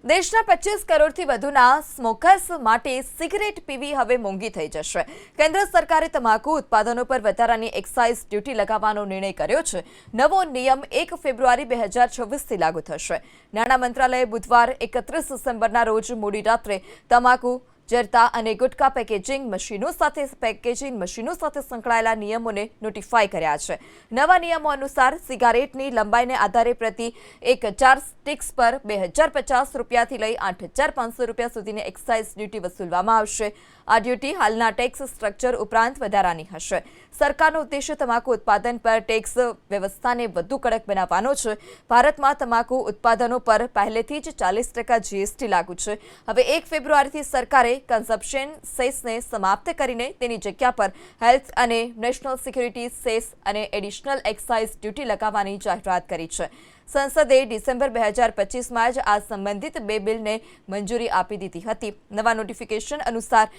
દેશના 25 કરોડથી વધુના સ્મોકર્સ માટે સિગરેટ પીવી હવે મોંઘી થઈ જશે। કેન્દ્ર સરકારે તમાકુ ઉત્પાદનો પર વધારાની એક્સાઇઝ ડ્યુટી લગાવવાનો નિર્ણય કર્યો છે। નવો નિયમ 1 ફેબ્રુઆરી 2026થી લાગુ થશે। નાણાં મંત્રાલયે બુધવાર 31 ડિસેમ્બરના રોજ મોડી રાત્રે તમાકુ જરતા અને ગુટકા પેકેજિંગ મશીનો સાથે સંકળાયેલા નિયમોને નોટિફાઈ કર્યા છે। નવા નિયમો અનુસાર સિગારેટની લંબાઈને આધારે પ્રતિ 1000 સ્ટિક્સ પર 2050 રૂપિયાથી લઈ 8500 રૂપિયા સુધીની એક્સાઇઝ ડ્યુટી વસૂલવામાં આવશે। આ ડ્યુટી હાલના ટેક્સ સ્ટ્રક્ચર ઉપરાંત વધારાની હશે। સરકારનો ઉદ્દેશ્ય તમાકુ ઉત્પાદન પર ટેક્સ વ્યવસ્થાને વધુ કડક બનાવવાનો છે। ભારતમાં તમાકુ ઉત્પાદનો પર પહેલેથી જ 40% જીએસટી લાગુ છે। હવે 1 ફેબ્રુઆરીથી સરકારે કન્ઝમ્પશન સેસને સમાપ્ત કરીને તેની જગ્યા પર હેલ્થ અને નેશનલ સિક્યુરિટી સેસ અને એડિશનલ એક્સાઇઝ ડ્યુટી લગાવવાની જાહેરાત કરી છે। સંસદે ડિસેમ્બર 2025માં જ આ સંબંધિત બે બિલને મંજૂરી આપી દીધી હતી। નવા નોટિફિકેશન અનુસાર